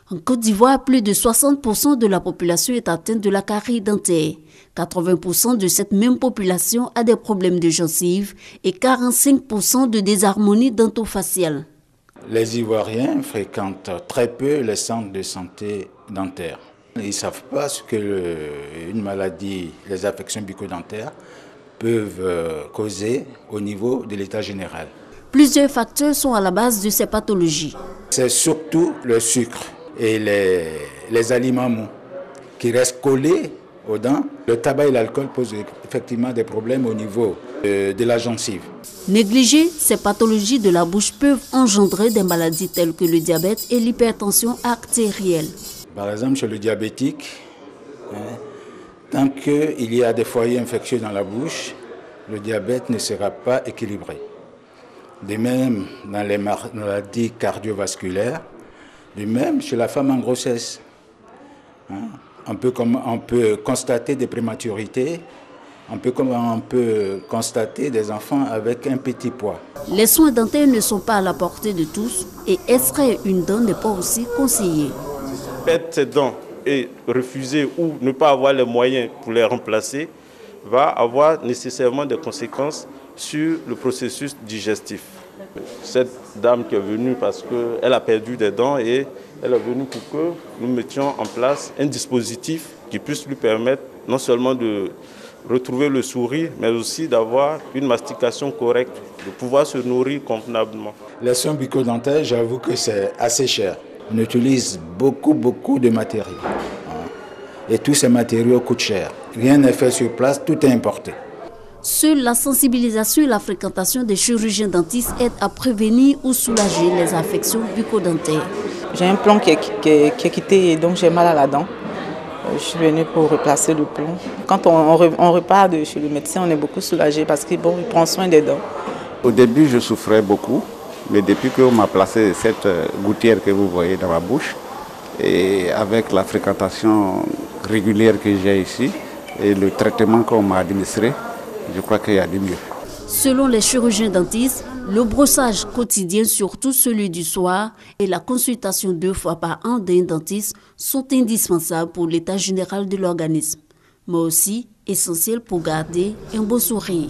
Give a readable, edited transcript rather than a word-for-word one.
En Côte d'Ivoire, plus de 60% de la population est atteinte de la carie dentaire. 80% de cette même population a des problèmes de gencives et 45% de désharmonie dentofaciale. Les Ivoiriens fréquentent très peu les centres de santé dentaires. Ils ne savent pas ce que une maladie, les affections bucco-dentaires, peuvent causer au niveau de l'état général. Plusieurs facteurs sont à la base de ces pathologies. C'est surtout le sucre et les aliments mous qui restent collés aux dents. Le tabac et l'alcool posent effectivement des problèmes au niveau de la gencive. Négligées, ces pathologies de la bouche peuvent engendrer des maladies telles que le diabète et l'hypertension artérielle. Par exemple, chez le diabétique, tant qu'il y a des foyers infectieux dans la bouche, le diabète ne sera pas équilibré. De même, dans les maladies cardiovasculaires, de même chez la femme en grossesse. On peut constater des prématurités, on peut constater des enfants avec un petit poids. Les soins dentaires ne sont pas à la portée de tous et extraire une dent n'est pas aussi conseillé. Perdre ses dents et refuser ou ne pas avoir les moyens pour les remplacer va avoir nécessairement des conséquences sur le processus digestif. Cette dame qui est venue parce qu'elle a perdu des dents et elle est venue pour que nous mettions en place un dispositif qui puisse lui permettre non seulement de retrouver le sourire, mais aussi d'avoir une mastication correcte, de pouvoir se nourrir convenablement. Les soins bucco-dentaires, j'avoue que c'est assez cher. On utilise beaucoup de matériaux. Et tous ces matériaux coûtent cher. Rien n'est fait sur place, tout est importé. Seule la sensibilisation et la fréquentation des chirurgiens dentistes aident à prévenir ou soulager les affections bucco-dentaires. J'ai un plomb qui est quitté et donc j'ai mal à la dent. Je suis venue pour replacer le plomb. Quand on repart de chez le médecin, on est beaucoup soulagé parce qu'il prend soin des dents. Au début, je souffrais beaucoup, mais depuis qu'on m'a placé cette gouttière que vous voyez dans ma bouche, et avec la fréquentation régulière que j'ai ici et le traitement qu'on m'a administré, je crois qu'il y a du mieux. Selon les chirurgiens dentistes, le brossage quotidien, surtout celui du soir, et la consultation 2 fois par an d'un dentiste sont indispensables pour l'état général de l'organisme, mais aussi essentiels pour garder un beau sourire.